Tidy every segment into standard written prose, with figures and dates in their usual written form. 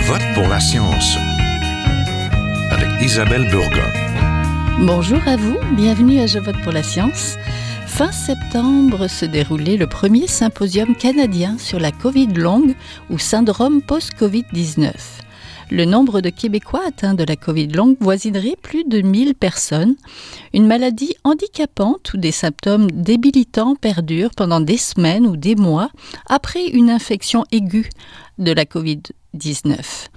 vote pour la science avec Isabelle Burgon. Bonjour à vous, bienvenue à Je vote pour la science. Fin septembre se déroulait le premier symposium canadien sur la COVID longue ou syndrome post-COVID-19. Le nombre de Québécois atteints de la COVID longue voisinerait plus de 1000 personnes. Une maladie handicapante où des symptômes débilitants perdurent pendant des semaines ou des mois après une infection aiguë de la COVID-19.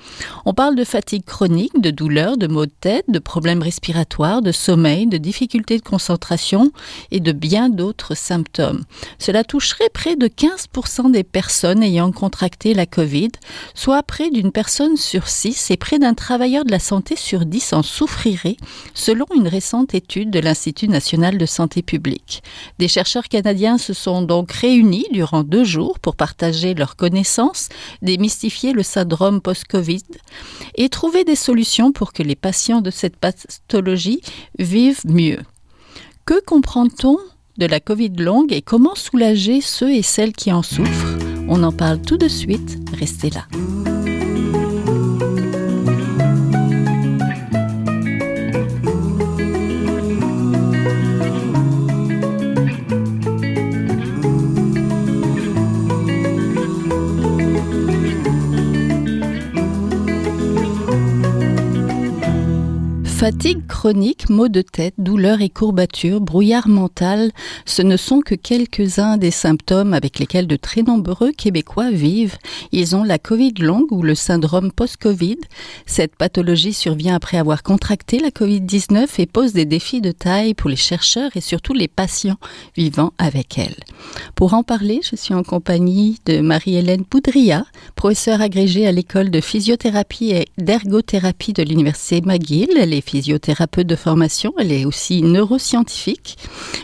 On parle de fatigue chronique, de douleurs, de maux de tête, de problèmes respiratoires, de sommeil, de difficultés de concentration et de bien d'autres symptômes. Cela toucherait près de 15% des personnes ayant contracté la COVID, soit près d'une personne sur 6 et près d'un travailleur de la santé sur 10 en souffrirait, selon une récente étude de l'Institut national de santé publique. Des chercheurs canadiens se sont donc réunis durant 2 jours pour partager leurs connaissances, démystifier le syndrome post-COVID et trouver des solutions pour que les patients de cette pathologie vivent mieux. Que comprend-on de la COVID longue et comment soulager ceux et celles qui en souffrent? On en parle tout de suite, restez là. Fatigue chronique, maux de tête, douleurs et courbatures, brouillard mental, ce ne sont que quelques-uns des symptômes avec lesquels de très nombreux Québécois vivent. Ils ont la COVID longue ou le syndrome post-COVID. Cette pathologie survient après avoir contracté la COVID-19 et pose des défis de taille pour les chercheurs et surtout les patients vivant avec elle. Pour en parler, je suis en compagnie de Marie-Hélène Boudria, professeure agrégée à l'école de physiothérapie et d'ergothérapie de l'Université McGill. Elle est physiothérapeute de formation, elle est aussi neuroscientifique.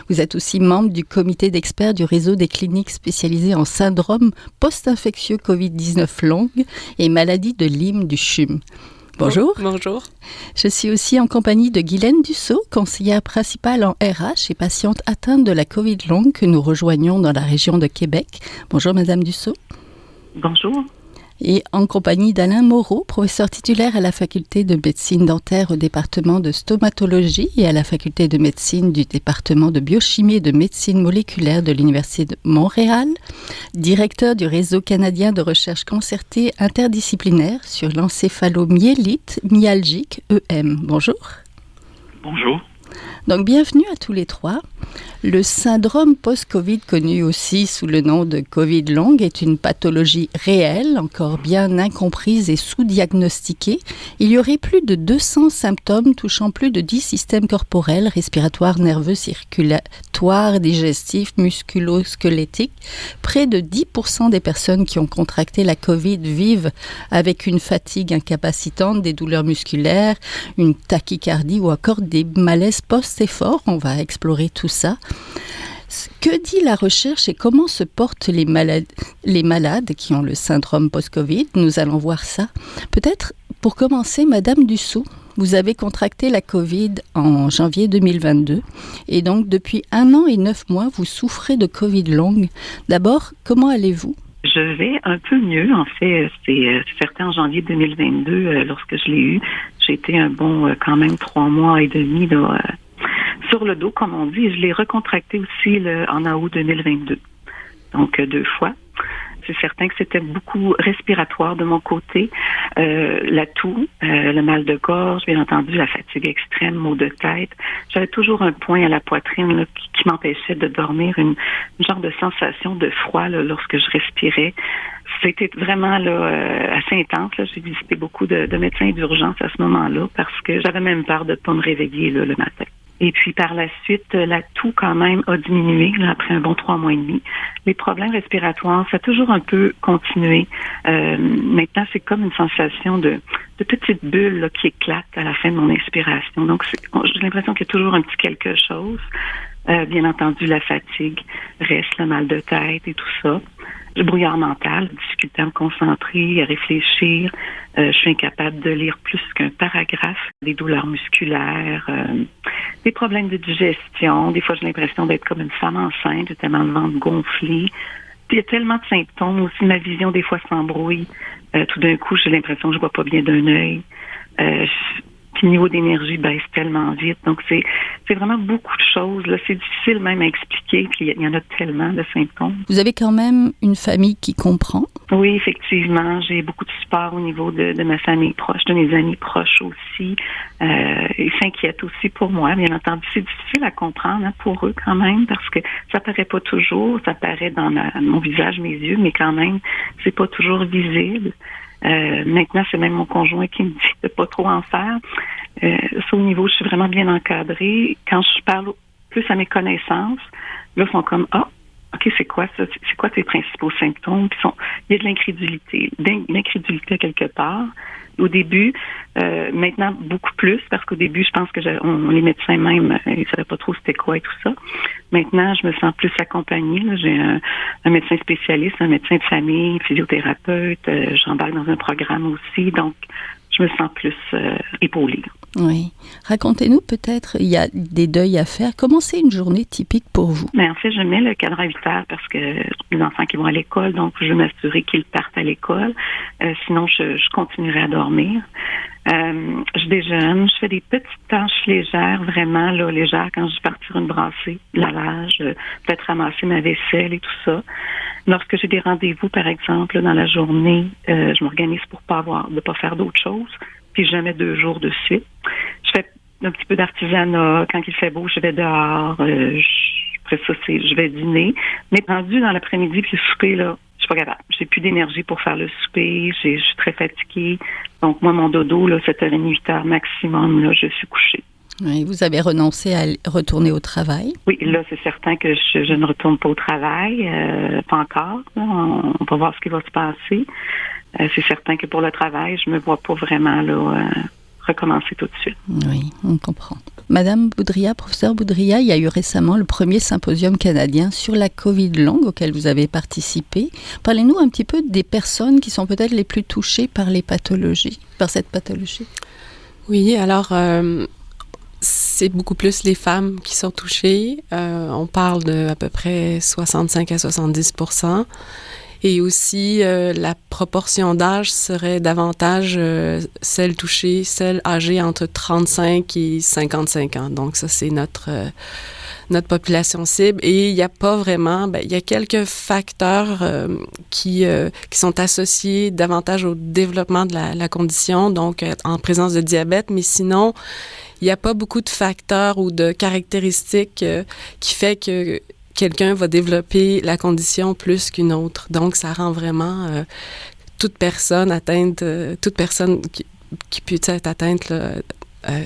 Vous êtes aussi membre du comité d'experts du réseau des cliniques spécialisées en syndrome post-infectieux COVID-19 longue et maladie de Lyme du CHUM. Bonjour. Bonjour. Je suis aussi en compagnie de Guylaine Dussault, conseillère principale en RH et patiente atteinte de la COVID longue que nous rejoignons dans la région de Québec. Bonjour Madame Dussault. Bonjour. Et en compagnie d'Alain Moreau, professeur titulaire à la faculté de médecine dentaire au département de stomatologie et à la faculté de médecine du département de biochimie et de médecine moléculaire de l'Université de Montréal, directeur du réseau canadien de recherche concertée interdisciplinaire sur l'encéphalomyélite myalgique EM. Bonjour. Bonjour. Donc, bienvenue à tous les trois. Le syndrome post-Covid, connu aussi sous le nom de COVID longue, est une pathologie réelle, encore bien incomprise et sous-diagnostiquée. Il y aurait plus de 200 symptômes touchant plus de 10 systèmes corporels, respiratoires, nerveux, circulatoires, digestifs, musculo-squelettiques. Près de 10% des personnes qui ont contracté la COVID vivent avec une fatigue incapacitante, des douleurs musculaires, une tachycardie ou encore des malaises post-effort. On va explorer tout ça. Que dit la recherche et comment se portent les malades qui ont le syndrome post-Covid? Nous allons voir ça. Peut-être pour commencer, Madame Dussault, vous avez contracté la COVID en janvier 2022 et donc depuis 1 an et 9 mois, vous souffrez de COVID longue. D'abord, comment allez-vous? Je vais un peu mieux. En fait, c'est certain en janvier 2022, lorsque je l'ai eu, j'ai été un bon quand même 3 mois et demi là, sur le dos, comme on dit. Et je l'ai recontracté aussi en août 2022. Donc, 2 fois. C'est certain que c'était beaucoup respiratoire de mon côté. La toux, le mal de gorge, bien entendu, la fatigue extrême, maux de tête. J'avais toujours un point à la poitrine là, qui m'empêchait de dormir, une genre de sensation de froid là, lorsque je respirais. C'était vraiment là, assez intense. Là. J'ai visité beaucoup de médecins d'urgence à ce moment-là parce que j'avais même peur de ne pas me réveiller là, le matin. Et puis, par la suite, la toux, quand même, a diminué là, après un bon 3 mois et demi. Les problèmes respiratoires, ça a toujours un peu continué. Maintenant, c'est comme une sensation de petites bulles là, qui éclatent à la fin de mon expiration. Donc, j'ai l'impression qu'il y a toujours un petit quelque chose. Bien entendu, la fatigue reste, le mal de tête et tout ça. Le brouillard mental, difficulté à me concentrer, à réfléchir. Je suis incapable de lire plus qu'un paragraphe. Des douleurs musculaires, des problèmes de digestion. Des fois, j'ai l'impression d'être comme une femme enceinte, j'ai tellement le ventre gonflé. il y a tellement de symptômes. Aussi, ma vision, des fois, s'embrouille. Tout d'un coup, j'ai l'impression que je vois pas bien d'un œil. Puis le niveau d'énergie baisse tellement vite. Donc, c'est vraiment beaucoup de choses. Là, c'est difficile même à expliquer. Puis il y en a tellement de symptômes. Vous avez quand même une famille qui comprend? Oui, effectivement. J'ai beaucoup de support au niveau de ma famille proche, de mes amis proches aussi. Ils s'inquiètent aussi pour moi. Bien entendu, c'est difficile à comprendre pour eux quand même parce que ça paraît pas toujours. Ça paraît dans mon visage, mes yeux, mais quand même, c'est pas toujours visible. Maintenant, c'est même mon conjoint qui me dit de pas trop en faire. Ça, au niveau, je suis vraiment bien encadrée. Quand je parle plus à mes connaissances, là, ils sont comme OK, c'est quoi ça? C'est quoi tes principaux symptômes? Puis il y a de l'incrédulité quelque part. Au début, maintenant beaucoup plus, parce qu'au début, je pense que les médecins même, ils savaient pas trop c'était quoi et tout ça. Maintenant, je me sens plus accompagnée. Là. J'ai un médecin spécialiste, un médecin de famille, physiothérapeute. J'embarque dans un programme aussi, donc je me sens plus épaulée. Oui. Racontez-nous peut-être, il y a des deuils à faire. Comment c'est une journée typique pour vous? Mais en fait, je mets le cadran à 8 heures parce que les enfants qui vont à l'école, donc je veux m'assurer qu'ils partent à l'école. Sinon, je continuerai à dormir. Je déjeune, je fais des petites tâches légères, vraiment là, légères, quand je vais partir une brassée, lavage, peut-être ramasser ma vaisselle et tout ça. Lorsque j'ai des rendez-vous, par exemple, là, dans la journée, je m'organise pour de pas faire d'autres choses, puis jamais 2 jours de suite. Je fais un petit peu d'artisanat. Quand il fait beau, je vais dehors. Après ça, je vais dîner. Mais rendu dans l'après-midi, puis le souper, là, je suis pas capable. J'ai plus d'énergie pour faire le souper. Je suis très fatiguée. Donc, moi, mon dodo, là, 7h30, 8h maximum, là, je suis couchée. Oui, vous avez renoncé à retourner au travail? Oui, là, c'est certain que je ne retourne pas au travail. Pas encore. Là. On va voir ce qui va se passer. C'est certain que pour le travail, je me vois pas vraiment là recommencer tout de suite. Oui, on comprend. Madame Boudria, professeur Boudria, il y a eu récemment le premier symposium canadien sur la COVID longue auquel vous avez participé. Parlez-nous un petit peu des personnes qui sont peut-être les plus touchées par cette pathologie. Oui, alors c'est beaucoup plus les femmes qui sont touchées. On parle de à peu près 65 à 70%. Et aussi, la proportion d'âge serait davantage celles touchées, celles âgées entre 35 et 55 ans. Donc, ça, c'est notre population cible. Et il n'y a pas vraiment... il y a quelques facteurs qui sont associés davantage au développement de la condition, donc en présence de diabète. Mais sinon, il n'y a pas beaucoup de facteurs ou de caractéristiques qui fait que quelqu'un va développer la condition plus qu'une autre. Donc, ça rend vraiment toute personne qui peut être atteinte là,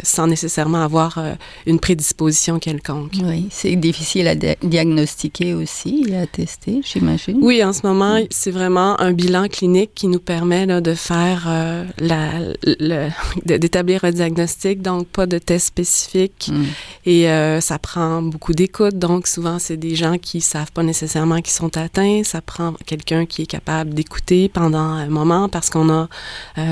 sans nécessairement avoir une prédisposition quelconque. Oui, c'est difficile à diagnostiquer aussi et à tester, j'imagine. Oui, en ce moment, c'est vraiment un bilan clinique qui nous permet là, de faire d'établir un diagnostic, donc pas de test spécifique. Et ça prend beaucoup d'écoute, donc souvent, c'est des gens qui savent pas nécessairement qu'ils sont atteints. Ça prend quelqu'un qui est capable d'écouter pendant un moment parce qu'on a,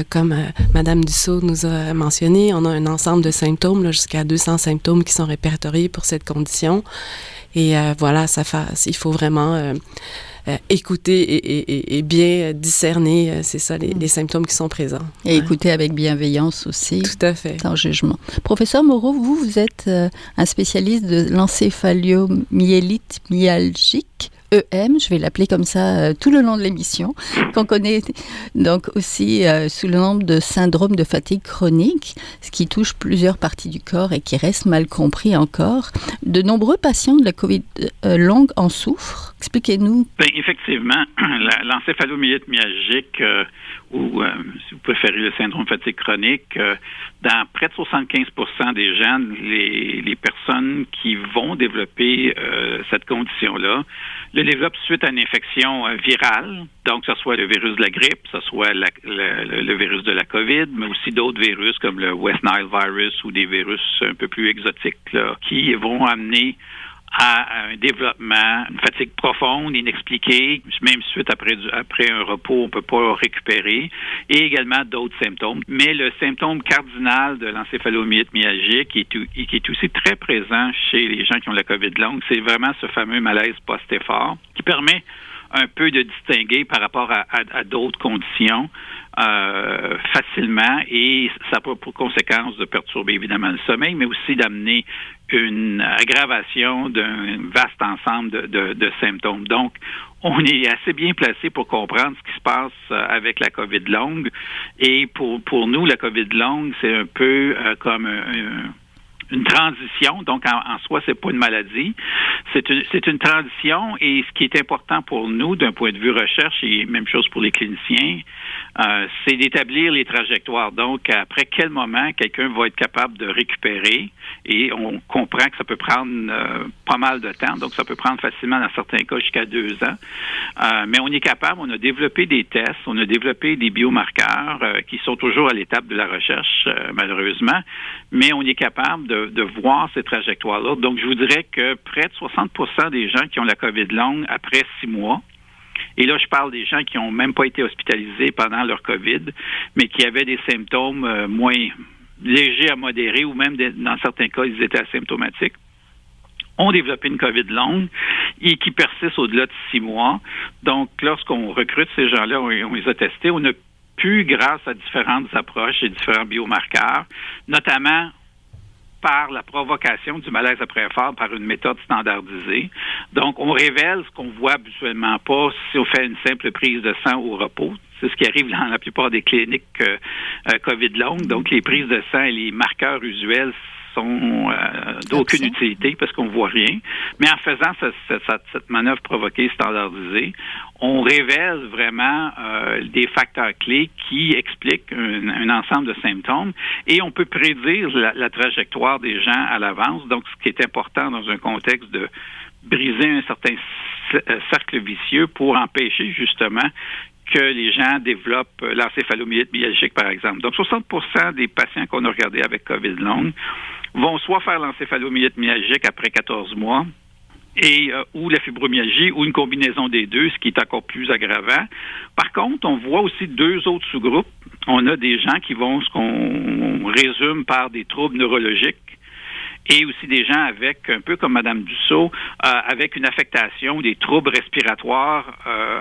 comme Madame Dussault nous a mentionné, on a un ensemble de symptômes, là, jusqu'à 200 symptômes qui sont répertoriés pour cette condition. Et voilà, il faut vraiment écouter et bien discerner, c'est ça, les symptômes qui sont présents. Et écouter avec bienveillance aussi. Tout à fait. Sans jugement. Professeur Moreau, vous êtes un spécialiste de l'encéphalomyélite myalgique, EM, je vais l'appeler comme ça tout le long de l'émission, qu'on connaît donc aussi sous le nom de syndrome de fatigue chronique, ce qui touche plusieurs parties du corps et qui reste mal compris encore. De nombreux patients de la COVID longue en souffrent. Expliquez-nous. Bien, effectivement, l'encéphalomyélite myalgique, ou si vous préférez le syndrome de fatigue chronique, dans près de 75% des gens, les personnes qui vont développer cette condition-là, le développent suite à une infection virale, donc que ce soit le virus de la grippe, que ce soit le virus de la COVID, mais aussi d'autres virus comme le West Nile virus ou des virus un peu plus exotiques là, qui vont amener à un développement, une fatigue profonde, inexpliquée, même suite après un repos, on peut pas récupérer, et également d'autres symptômes. Mais le symptôme cardinal de l'encéphalomyélite myalgique, qui est aussi très présent chez les gens qui ont la COVID longue, c'est vraiment ce fameux malaise post-effort, qui permet un peu de distinguer par rapport à d'autres conditions facilement, et ça a pour conséquence de perturber évidemment le sommeil, mais aussi d'amener une aggravation d'un vaste ensemble de symptômes. Donc, on est assez bien placé pour comprendre ce qui se passe avec la COVID longue. Et pour nous, la COVID longue, c'est un peu comme une transition. Donc, en soi, c'est pas une maladie. C'est une transition, et ce qui est important pour nous, d'un point de vue recherche, et même chose pour les cliniciens, c'est d'établir les trajectoires. Donc, après quel moment quelqu'un va être capable de récupérer, et on comprend que ça peut prendre pas mal de temps. Donc, ça peut prendre facilement, dans certains cas, jusqu'à 2 ans. Mais on est capable, on a développé des tests, on a développé des biomarqueurs qui sont toujours à l'étape de la recherche, malheureusement, mais on est capable de voir ces trajectoires-là. Donc, je vous dirais que près de 60% des gens qui ont la COVID longue après 6 mois, et là, je parle des gens qui n'ont même pas été hospitalisés pendant leur COVID, mais qui avaient des symptômes moins légers à modérés, ou même dans certains cas, ils étaient asymptomatiques, ont développé une COVID longue et qui persiste au-delà de 6 mois. Donc, lorsqu'on recrute ces gens-là, on les a testés, on a pu, grâce à différentes approches et différents biomarqueurs, notamment par la provocation du malaise après effort par une méthode standardisée. Donc, on révèle ce qu'on voit habituellement pas si on fait une simple prise de sang au repos. C'est ce qui arrive dans la plupart des cliniques COVID longue. Donc, les prises de sang et les marqueurs usuels sont d'aucune utilité parce qu'on voit rien. Mais en faisant cette manœuvre provoquée standardisée, on révèle vraiment des facteurs clés qui expliquent un ensemble de symptômes, et on peut prédire la trajectoire des gens à l'avance. Donc, ce qui est important dans un contexte de briser un certain cercle vicieux pour empêcher justement que les gens développent l'encéphalomyélite myalgique, par exemple. Donc, 60% des patients qu'on a regardés avec COVID longue vont soit faire l'encéphalomyélite myalgique après 14 mois, ou la fibromyalgie, ou une combinaison des deux, ce qui est encore plus aggravant. Par contre, on voit aussi 2 autres sous-groupes. On a des gens qui vont, ce qu'on résume par des troubles neurologiques, et aussi des gens avec, un peu comme Mme Dussault, avec une affectation des troubles respiratoires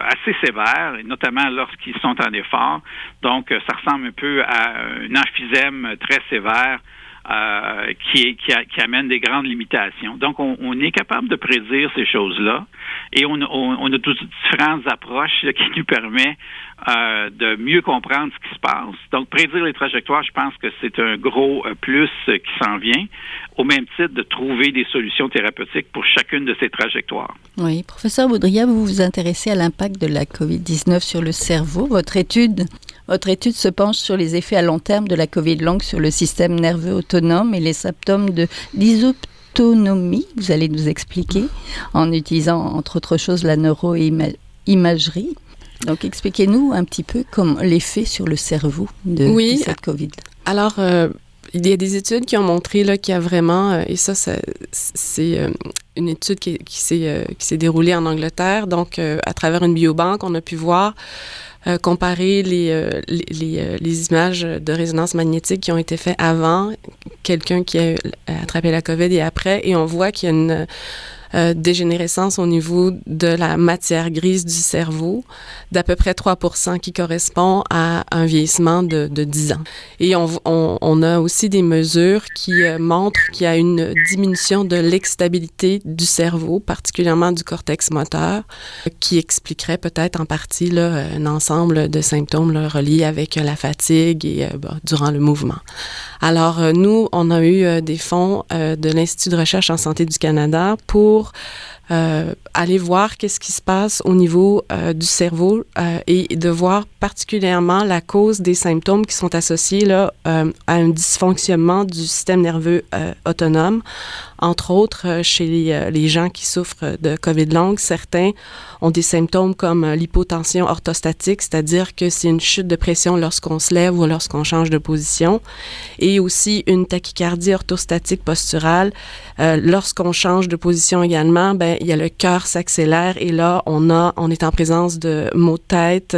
assez sévères, et notamment lorsqu'ils sont en effort. Donc, ça ressemble un peu à un emphysème très sévère qui amène des grandes limitations. Donc, on est capable de prédire ces choses-là, et on a toutes différentes approches là, qui nous permettent de mieux comprendre ce qui se passe. Donc, prédire les trajectoires, je pense que c'est un gros plus qui s'en vient, au même titre de trouver des solutions thérapeutiques pour chacune de ces trajectoires. Oui, professeur Boudria, vous vous intéressez à l'impact de la COVID-19 sur le cerveau. Votre étude se penche sur les effets à long terme de la COVID longue sur le système nerveux autonome et les symptômes de dysautonomie. Vous allez nous expliquer, en utilisant, entre autres choses, la neuroimagerie. Donc, expliquez-nous un petit peu l'effet sur le cerveau de cette COVID. Alors, il y a des études qui ont montré là, qu'il y a vraiment, et ça c'est une étude qui s'est déroulée en Angleterre. Donc, à travers une biobanque, on a pu voir comparer les images de résonance magnétique qui ont été faites avant quelqu'un qui a attrapé la COVID et après, et on voit qu'il y a une dégénérescence au niveau de la matière grise du cerveau d'à peu près 3%, qui correspond à un vieillissement de 10 ans. Et on a aussi des mesures qui montrent qu'il y a une diminution de l'exstabilité du cerveau, particulièrement du cortex moteur, qui expliquerait peut-être en partie là, un ensemble de symptômes là, reliés avec la fatigue et durant le mouvement. Alors, nous, on a eu des fonds de l'Institut de recherche en santé du Canada pour aller voir qu'est-ce qui se passe au niveau du cerveau et de voir particulièrement la cause des symptômes qui sont associés là, à un dysfonctionnement du système nerveux autonome. Entre autres, chez les gens qui souffrent de COVID longue, certains ont des symptômes comme l'hypotension orthostatique, c'est-à-dire que c'est une chute de pression lorsqu'on se lève ou lorsqu'on change de position, et aussi une tachycardie orthostatique posturale lorsqu'on change de position également également, il y a le cœur s'accélère et là, on est en présence de maux de tête,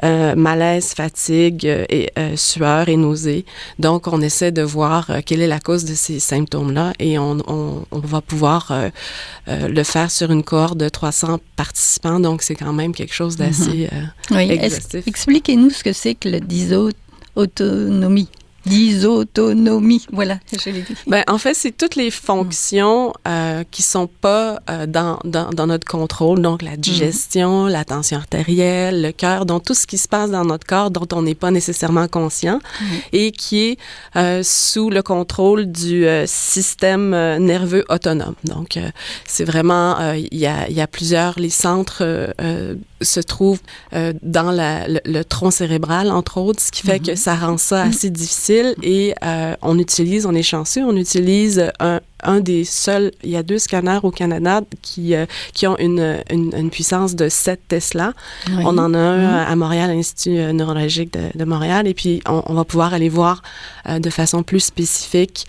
malaise, fatigue, et sueur et nausées. Donc, on essaie de voir quelle est la cause de ces symptômes-là et on va pouvoir le faire sur une cohorte de 300 participants. Donc, c'est quand même quelque chose d'assez exhaustif. Expliquez-nous ce que c'est que le dysautonomie. Voilà, je l'ai dit. En fait, c'est toutes les fonctions qui sont pas dans notre contrôle, donc la digestion, la tension artérielle, le cœur, donc tout ce qui se passe dans notre corps dont on n'est pas nécessairement conscient et qui est sous le contrôle du système nerveux autonome. Donc, c'est vraiment, il y a plusieurs, les centres se trouvent dans le tronc cérébral, entre autres, ce qui fait que ça rend ça assez difficile. Et on est chanceux, on utilise un des seuls, il y a 2 scanners au Canada qui ont une puissance de 7 Tesla. Oui. On en a un à Montréal, à l'Institut neurologique de Montréal, et puis on va pouvoir aller voir de façon plus spécifique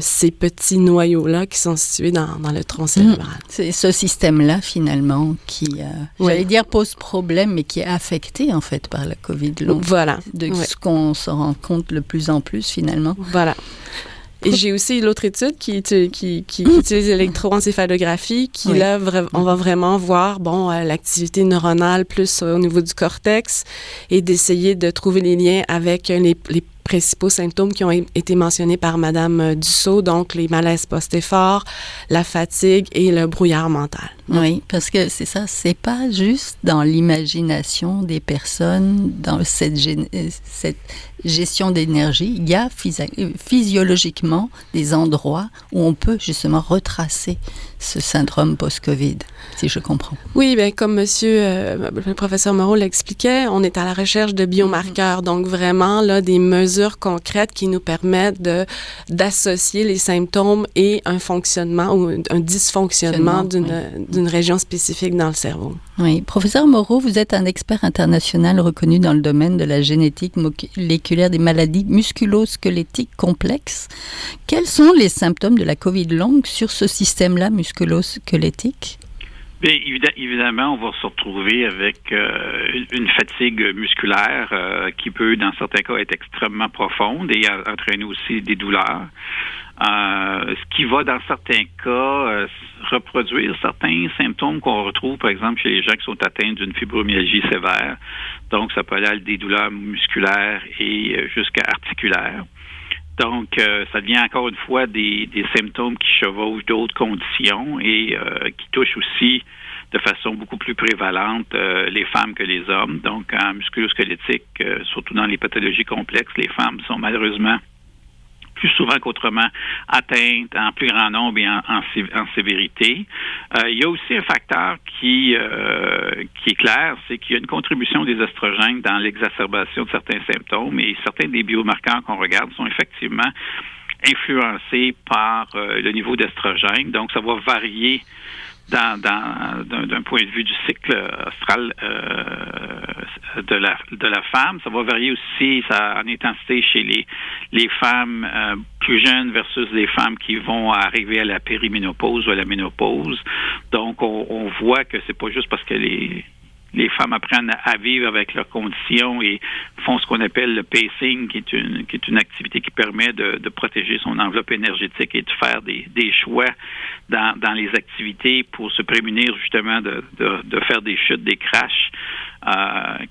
ces petits noyaux-là qui sont situés dans le tronc cérébral. C'est ce système-là, finalement, qui, j'allais dire, pose problème, mais qui est affecté, en fait, par la COVID longue. Voilà. Ce qu'on se rend compte de plus en plus, finalement. Voilà. Et j'ai aussi l'autre étude qui utilise l'électroencéphalographie, qui là, on va vraiment voir, l'activité neuronale plus au niveau du cortex et d'essayer de trouver les liens avec les principaux symptômes qui ont été mentionnés par Madame Dussault, donc les malaises post-effort, la fatigue et le brouillard mental. Oui, parce que c'est ça, c'est pas juste dans l'imagination des personnes, dans cette gestion d'énergie. Il y a physiologiquement des endroits où on peut justement retracer ce syndrome post-Covid, si je comprends. Oui, comme le professeur Moreau l'expliquait, on est à la recherche de biomarqueurs, donc vraiment là des mesures concrètes qui nous permettent d'associer les symptômes et un fonctionnement ou un dysfonctionnement d'une région spécifique dans le cerveau. Oui. Professeur Moreau, vous êtes un expert international reconnu dans le domaine de la génétique moléculaire des maladies musculo-squelettiques complexes. Quels sont les symptômes de la COVID longue sur ce système-là musculo-squelettique? Bien, évidemment, on va se retrouver avec une fatigue musculaire qui peut, dans certains cas, être extrêmement profonde et entraîner aussi des douleurs. Ce qui va, dans certains cas, reproduire certains symptômes qu'on retrouve, par exemple, chez les gens qui sont atteints d'une fibromyalgie sévère. Donc, ça peut aller à des douleurs musculaires et jusqu'à articulaires. Donc, ça devient encore une fois des symptômes qui chevauchent d'autres conditions et qui touchent aussi de façon beaucoup plus prévalente les femmes que les hommes. Donc, en musculo-squelettique, surtout dans les pathologies complexes, les femmes sont malheureusement plus souvent qu'autrement atteintes en plus grand nombre et en sévérité. Il y a aussi un facteur qui est clair, c'est qu'il y a une contribution des estrogènes dans l'exacerbation de certains symptômes et certains des biomarqueurs qu'on regarde sont effectivement influencés par le niveau d'estrogène. Donc, ça va varier d'un point de vue du cycle astral de la femme. Ça va varier aussi en intensité chez les femmes plus jeunes versus les femmes qui vont arriver à la périménopause ou à la ménopause. Donc, on voit que c'est pas juste parce que les femmes apprennent à vivre avec leurs conditions et font ce qu'on appelle le pacing, qui est une activité qui permet de protéger son enveloppe énergétique et de faire des choix dans les activités pour se prémunir justement de faire des chutes, des crashs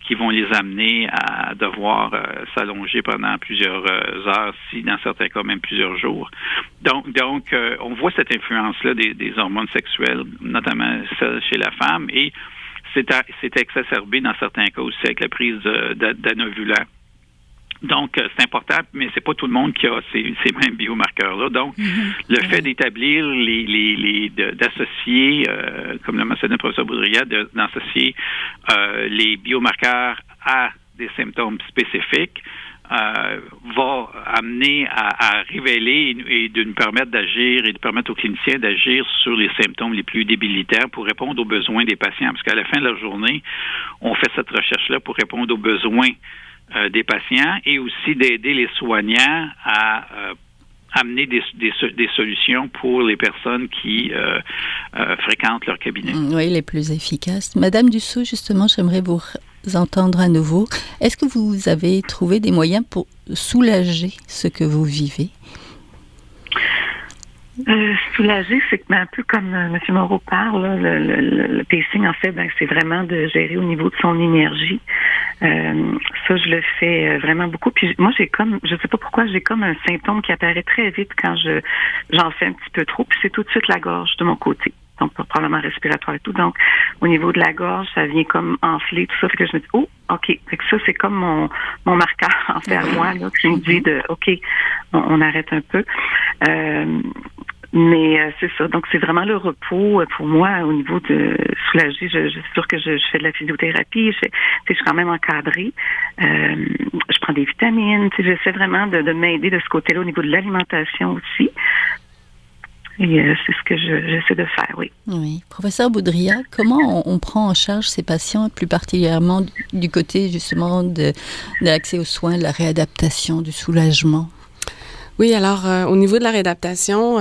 qui vont les amener à devoir s'allonger pendant plusieurs heures, si dans certains cas même plusieurs jours. Donc, on voit cette influence-là des hormones sexuelles, notamment celle chez la femme, et c'est exacerbé dans certains cas aussi avec la prise d'anovulants. Donc, c'est important, mais c'est pas tout le monde qui a ces mêmes biomarqueurs-là. Donc, le fait d'établir d'associer, comme l'a mentionné le professeur Boudria, d'associer les biomarqueurs à des symptômes spécifiques, va amener à révéler et de nous permettre d'agir et de permettre aux cliniciens d'agir sur les symptômes les plus débilitaires pour répondre aux besoins des patients. Parce qu'à la fin de la journée, on fait cette recherche-là pour répondre aux besoins des patients et aussi d'aider les soignants à amener des solutions pour les personnes qui fréquentent leur cabinet. Oui, les plus efficaces. Madame Dussault, justement, j'aimerais vous entendre à nouveau. Est-ce que vous avez trouvé des moyens pour soulager ce que vous vivez? Soulager, c'est un peu comme M. Moreau parle, là, le pacing, en fait, c'est vraiment de gérer au niveau de son énergie. Ça, je le fais vraiment beaucoup. Puis moi, je sais pas pourquoi, j'ai comme un symptôme qui apparaît très vite quand j'en fais un petit peu trop, puis c'est tout de suite la gorge de mon côté. Donc, probablement respiratoire et tout. Donc, au niveau de la gorge, ça vient comme enfler, tout ça. Fait que je me dis, oh, OK. Fait que ça, c'est comme mon marqueur, en fait, à moi, là, qui me dit OK, on arrête un peu. Mais c'est ça. Donc, c'est vraiment le repos pour moi au niveau de soulager. Je suis sûre que je fais de la physiothérapie. Je suis quand même encadrée. Je prends des vitamines. J'essaie vraiment de m'aider de ce côté-là au niveau de l'alimentation aussi. Et c'est ce que j'essaie de faire, oui. Oui. Professeur Boudria, comment on prend en charge ces patients, plus particulièrement du côté justement de l'accès aux soins, de la réadaptation, du soulagement? Oui, alors au niveau de la réadaptation,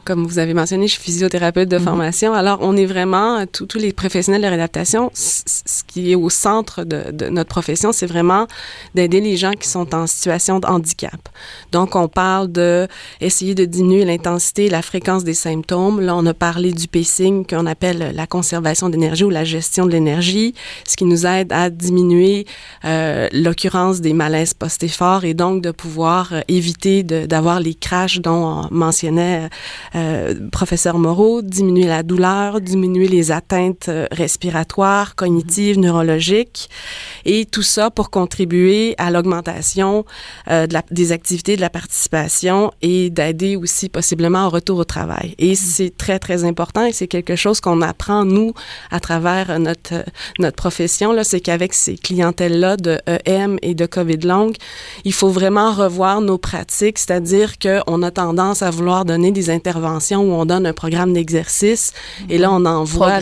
comme vous avez mentionné, je suis physiothérapeute de formation. Alors, on est vraiment, tous les professionnels de réadaptation, ce qui est au centre de notre profession, c'est vraiment d'aider les gens qui sont en situation de handicap. Donc, on parle d'essayer de diminuer l'intensité et la fréquence des symptômes. Là, on a parlé du pacing qu'on appelle la conservation d'énergie ou la gestion de l'énergie, ce qui nous aide à diminuer l'occurrence des malaises post-effort et donc de pouvoir éviter d'avoir les crashs dont mentionnait professeur Moreau, diminuer la douleur, diminuer les atteintes respiratoires, cognitives, neurologiques, et tout ça pour contribuer à l'augmentation des activités, de la participation et d'aider aussi possiblement au retour au travail. Et c'est très, très important et c'est quelque chose qu'on apprend, nous, à travers notre profession, là, c'est qu'avec ces clientèles-là de EM et de COVID longue, il faut vraiment revoir nos pratiques, c'est-à-dire qu'on a tendance à vouloir donner des interventions où on donne un programme d'exercice et là, on envoie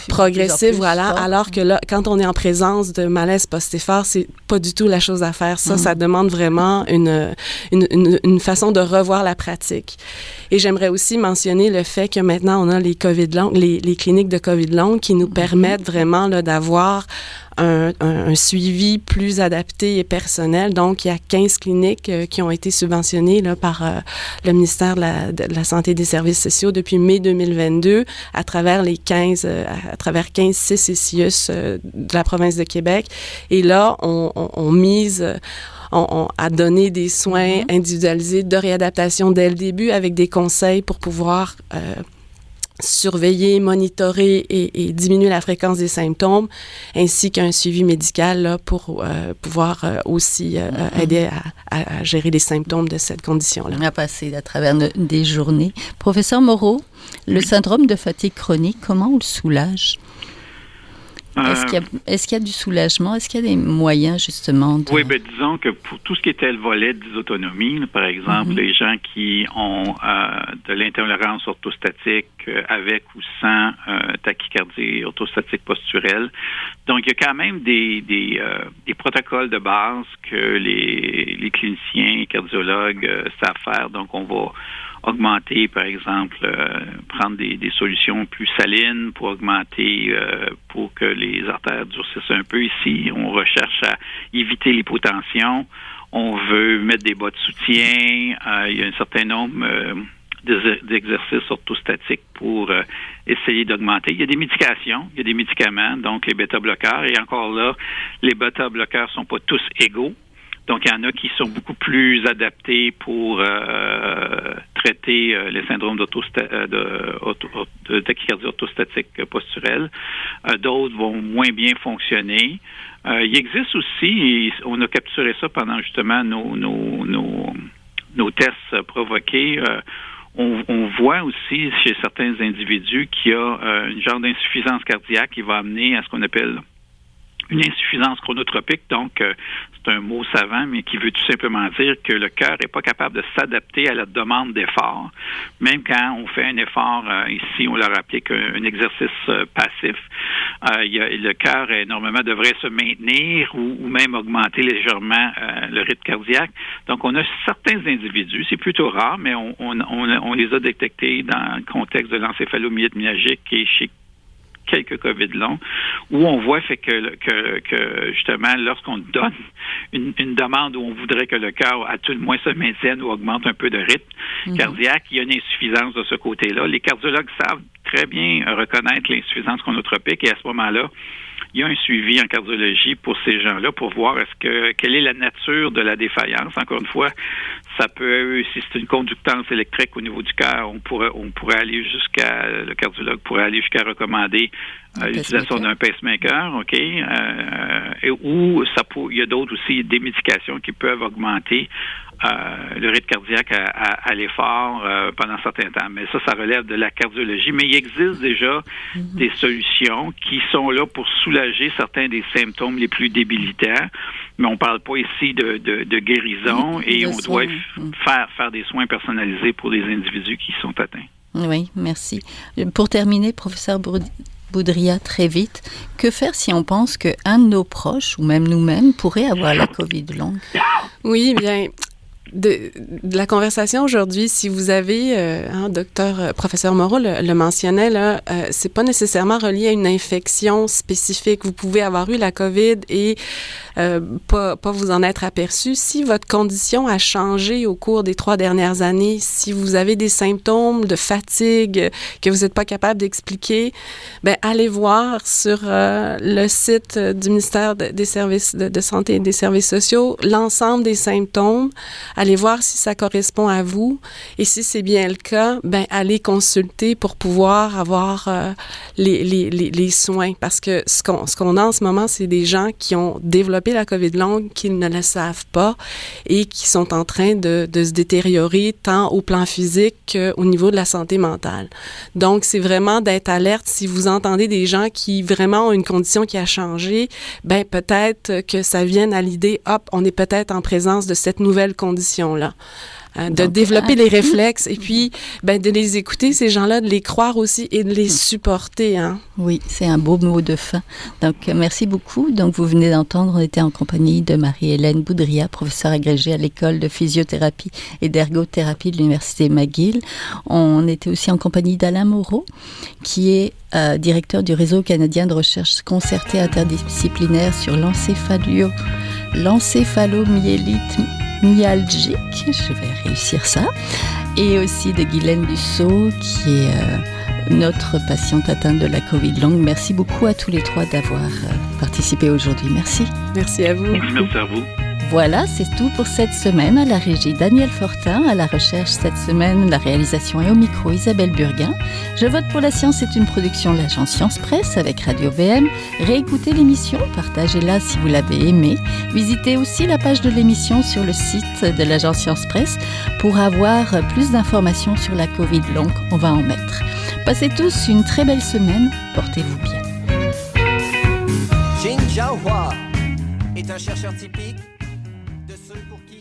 progressif, voilà, alors que là, quand on est en présence de malaise post-effort, c'est pas du tout la chose à faire. Ça demande vraiment une façon de revoir la pratique. Et j'aimerais aussi mentionner le fait que maintenant, on a les COVID longues, les cliniques de COVID longue qui nous permettent vraiment là, d'avoir un suivi plus adapté et personnel. Donc, il y a 15 cliniques qui ont été subventionnées là, par le ministère de la Santé et des Services sociaux depuis mai 2022 à travers 15 CCCIUS de la province de Québec. Et là, on mise à donner des soins individualisés de réadaptation dès le début avec des conseils pour pouvoir surveiller, monitorer et diminuer la fréquence des symptômes, ainsi qu'un suivi médical là, pour pouvoir aussi aider à gérer les symptômes de cette condition-là. À passer à travers des journées. Professeur Moreau, le syndrome de fatigue chronique, comment on le soulage? Est-ce qu'il y a du soulagement? Est-ce qu'il y a des moyens, justement? Oui, disons que pour tout ce qui était le volet de dysautonomie, par exemple, les gens qui ont de l'intolérance orthostatique avec ou sans tachycardie orthostatique posturelle. Donc, il y a quand même des protocoles de base que les cliniciens et cardiologues savent faire. Donc, on va augmenter, par exemple, prendre des solutions plus salines pour augmenter, pour que les artères durcissent un peu. Ici, on recherche à éviter l'hypotension. On veut mettre des bas de soutien. Il y a un certain nombre d'exercices orthostatiques pour essayer d'augmenter. Il y a des médications, il y a des médicaments, donc les bêta-bloqueurs. Et encore là, les bêta-bloqueurs sont pas tous égaux. Donc, il y en a qui sont beaucoup plus adaptés pour traiter les syndromes de tachycardie orthostatique posturelle. D'autres vont moins bien fonctionner. Il existe aussi, et on a capturé ça pendant justement nos tests provoqués, on voit aussi chez certains individus qu'il y a une genre d'insuffisance cardiaque qui va amener à ce qu'on appelle une insuffisance chronotropique, donc c'est un mot savant, mais qui veut tout simplement dire que le cœur n'est pas capable de s'adapter à la demande d'effort. Même quand on fait un effort, ici, on leur applique un exercice passif, le cœur, normalement, devrait se maintenir ou même augmenter légèrement le rythme cardiaque. Donc, on a certains individus, c'est plutôt rare, mais on les a détectés dans le contexte de l'encéphalomyélite myalgique et chez quelques COVID longs, où on voit que justement, lorsqu'on donne une demande où on voudrait que le cœur, à tout le moins, se maintienne ou augmente un peu de rythme cardiaque, il y a une insuffisance de ce côté-là. Les cardiologues savent très bien reconnaître l'insuffisance chronotropique et à ce moment-là, il y a un suivi en cardiologie pour ces gens-là pour voir quelle est la nature de la défaillance. Encore une fois, ça peut, si c'est une conductance électrique au niveau du cœur, on pourrait aller le cardiologue pourrait aller jusqu'à recommander l'utilisation d'un pacemaker, OK? Ou il y a d'autres aussi, des médications qui peuvent augmenter le rythme cardiaque à l'effort pendant un certain temps. Mais ça relève de la cardiologie. Mais il existe déjà des solutions qui sont là pour soulager certains des symptômes les plus débilitants. Mais on ne parle pas ici de guérison et on doit faire des soins personnalisés pour les individus qui sont atteints. Oui, merci. Pour terminer, professeur Boudria, très vite, que faire si on pense qu'un de nos proches, ou même nous-mêmes, pourrait avoir la COVID longue? Oui, bien, de la conversation aujourd'hui, si vous avez, professeur Moreau le mentionnait, là, c'est pas nécessairement relié à une infection spécifique. Vous pouvez avoir eu la COVID et pas vous en être aperçu. Si votre condition a changé au cours des 3 dernières années, si vous avez des symptômes de fatigue que vous n'êtes pas capable d'expliquer, ben allez voir sur le site du ministère des Services de santé et des services sociaux l'ensemble des symptômes. Allez voir si ça correspond à vous. Et si c'est bien le cas, ben allez consulter pour pouvoir avoir les soins. Parce que ce qu'on a en ce moment, c'est des gens qui ont développé la COVID longue, qui ne le savent pas et qui sont en train de se détériorer tant au plan physique qu'au niveau de la santé mentale. Donc, c'est vraiment d'être alerte. Si vous entendez des gens qui vraiment ont une condition qui a changé, ben peut-être que ça vienne à l'idée, hop, on est peut-être en présence de cette nouvelle condition-là. De développer les réflexes et puis de les écouter, ces gens-là, de les croire aussi et de les supporter. Hein. Oui, c'est un beau mot de fin. Donc, merci beaucoup. Donc, vous venez d'entendre, on était en compagnie de Marie-Hélène Boudria, professeure agrégée à l'École de physiothérapie et d'ergothérapie de l'Université McGill. On était aussi en compagnie d'Alain Moreau, qui est directeur du Réseau canadien de recherche concertée interdisciplinaire sur l'encéphalomyélite myalgique, je vais réussir ça, et aussi de Guylaine Dussault, qui est notre patiente atteinte de la COVID longue. Merci beaucoup à tous les 3 d'avoir participé aujourd'hui. Merci. Merci à vous. Merci à vous. Voilà, c'est tout pour cette semaine. À la régie, Daniel Fortin. À la recherche cette semaine, la réalisation et au micro, Isabelle Burguin. Je vote pour la science est une production de l'agence Science Presse avec Radio VM. Réécoutez l'émission, partagez-la si vous l'avez aimée. Visitez aussi la page de l'émission sur le site de l'agence Science Presse pour avoir plus d'informations sur la COVID longue. On va en mettre. Passez tous une très belle semaine. Portez-vous bien. Jin Jiahua est un chercheur typique